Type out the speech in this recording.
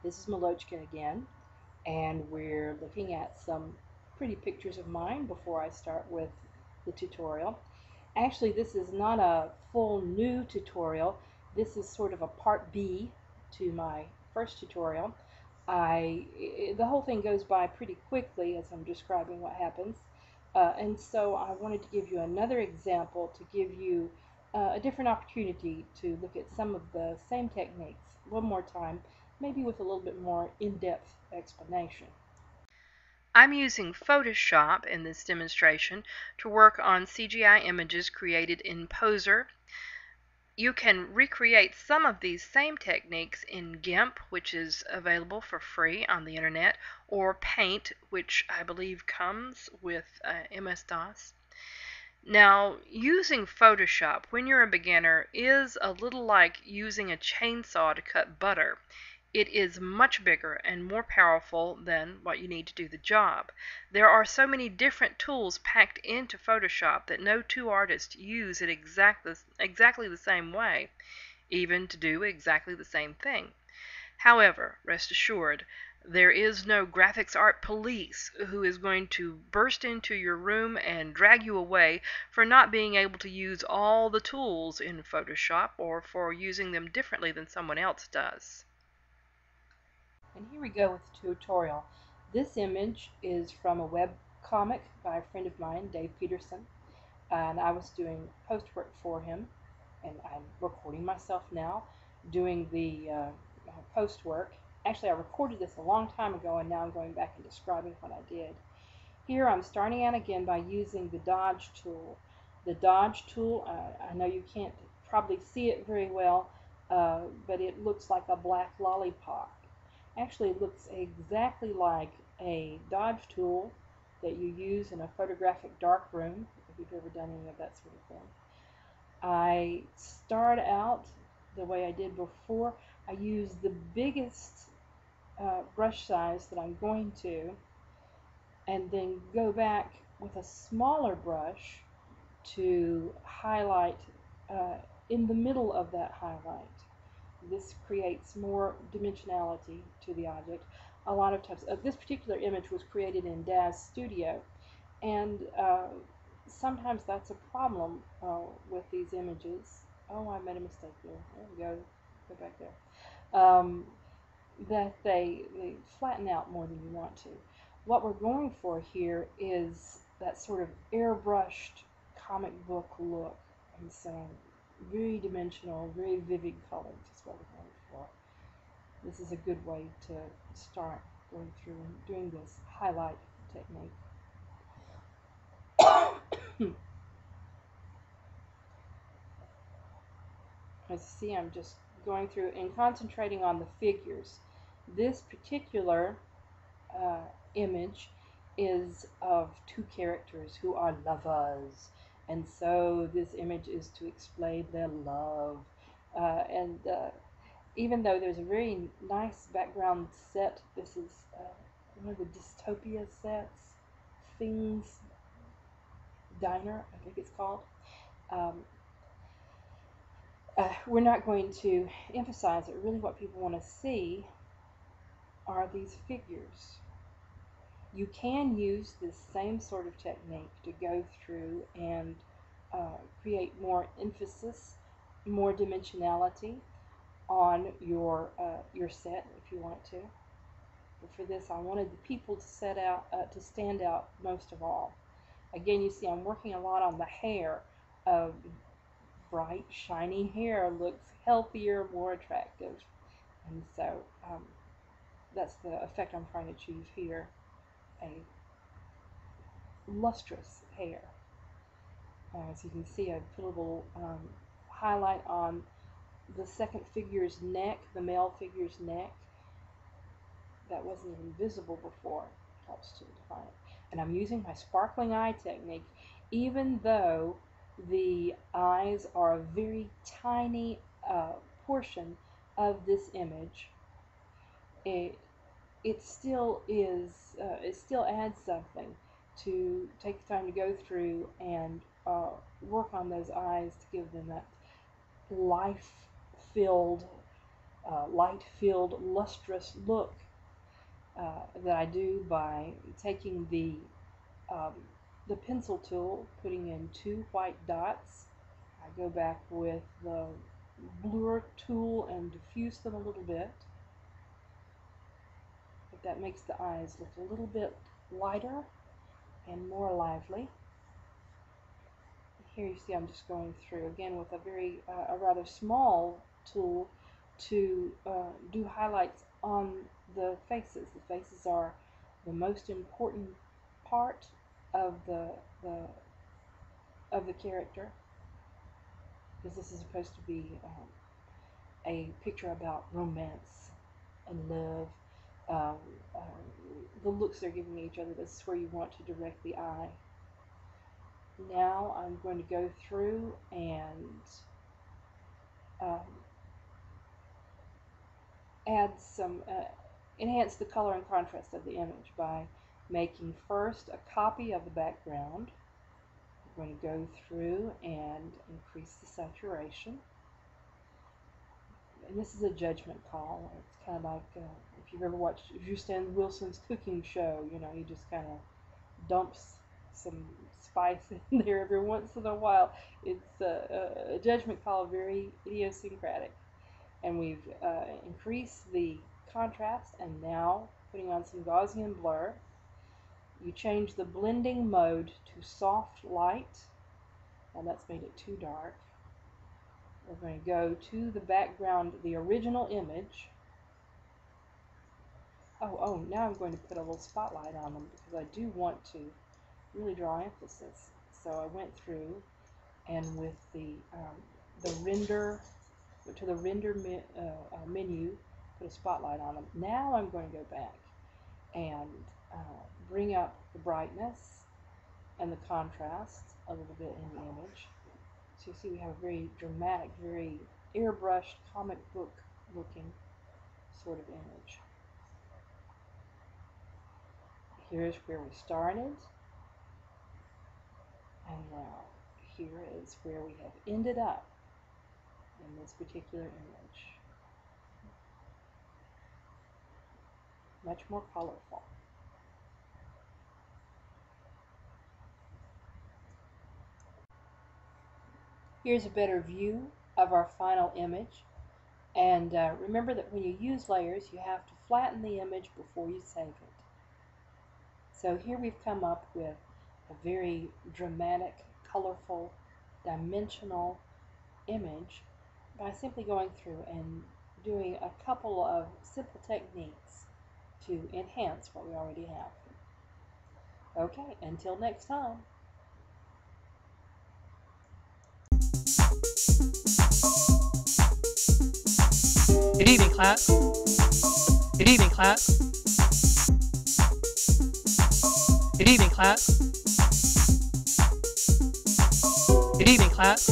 This is Mylochka again, and we're looking at some pretty pictures of mine before I start with the tutorial. Actually, this is not a full new tutorial. This is sort of a part B to my first tutorial. The whole thing goes by pretty quickly as I'm describing what happens. And so I wanted to give you another example to give you a different opportunity to look at some of the same techniques one more time, maybe with a little bit more in-depth explanation. I'm using Photoshop in this demonstration to work on CGI images created in Poser. You can recreate some of these same techniques in GIMP, which is available for free on the internet, or Paint, which I believe comes with MS-DOS. Now, using Photoshop when you're a beginner is a little like using a chainsaw to cut butter. It is much bigger and more powerful than what you need to do the job. There are so many different tools packed into Photoshop that no two artists use it exactly the same way, even to do exactly the same thing. However, rest assured, there is no graphics art police who is going to burst into your room and drag you away for not being able to use all the tools in Photoshop or for using them differently than someone else does. And here we go with the tutorial. This image is from a web comic by a friend of mine, Dave Peterson, and I was doing postwork for him, and I'm recording myself now doing the postwork. Actually, I recorded this a long time ago, and now I'm going back and describing what I did. Here I'm starting out again by using the dodge tool. The dodge tool, I know you can't probably see it very well, but it looks like a black lollipop. Actually, it looks exactly like a dodge tool that you use in a photographic darkroom, if you've ever done any of that sort of thing. I start out the way I did before. I use the biggest brush size that I'm going to, and then go back with a smaller brush to highlight in the middle of that highlight. This creates more dimensionality to the object. A lot of times, this particular image was created in DAZ Studio, and sometimes that's a problem with these images. Oh, I made a mistake there. There we go. Go back there. That they flatten out more than you want to. What we're going for here is that sort of airbrushed comic book look. And so very dimensional, very vivid colors is what we're going for. This is a good way to start going through and doing this highlight technique. As you see, I'm just going through and concentrating on the figures. This particular image is of two characters who are lovers, and so this image is to explain their love. And even though there's a very nice background set, this is one of the dystopia sets, Things Diner, I think it's called. Um, we're not going to emphasize it. Really, what people want to see are these figures. You can use this same sort of technique to go through and create more emphasis, more dimensionality on your set if you want to. But for this, I wanted the people to stand out most of all. Again, you see I'm working a lot on the hair. Bright, shiny hair looks healthier, more attractive. And so that's the effect I'm trying to achieve here, a lustrous hair. As you can see, I put a little highlight on the second figure's neck, the male figure's neck. That wasn't even visible before. It helps to define it. And I'm using my sparkling eye technique, even though the eyes are a very tiny portion of this image. It still is. It still adds something to take the time to go through and work on those eyes to give them that life-filled light-filled, lustrous look that I do by taking the pencil tool, putting in 2 white dots. I go back with the blur tool and diffuse them a little bit. But that makes the eyes look a little bit lighter and more lively. Here you see I'm just going through again with a rather small tool to do highlights on the faces. The faces are the most important part of the character, because this is supposed to be a picture about romance and love. The looks they're giving each other, this is where you want to direct the eye. Now I'm going to go through and add some, enhance the color and contrast of the image by making first a copy of the background. I'm going to go through and increase the saturation. And this is a judgment call. It's kind of like if you've ever watched Justin Wilson's cooking show, you know, he just kind of dumps some spice in there every once in a while. It's a judgment call, very idiosyncratic. And we've increased the contrast, and now putting on some Gaussian blur. You change the blending mode to soft light, and that's made it too dark. We're going to go to the background, the original image. Oh, now I'm going to put a little spotlight on them because I do want to really draw emphasis. So I went through and with the render, to the render menu, put a spotlight on them. Now I'm going to go back and bring up the brightness and the contrast a little bit in the image. So you see we have a very dramatic, very airbrushed, comic book looking sort of image. Here's where we started, and now here is where we have ended up in this particular image. Much more colorful. Here's a better view of our final image. And remember that when you use layers, you have to flatten the image before you save it. So here we've come up with a very dramatic, colorful, dimensional image by simply going through and doing a couple of simple techniques to enhance what we already have. Okay, until next time. Good evening, class. Good evening, class. Good evening, class. Good evening, class.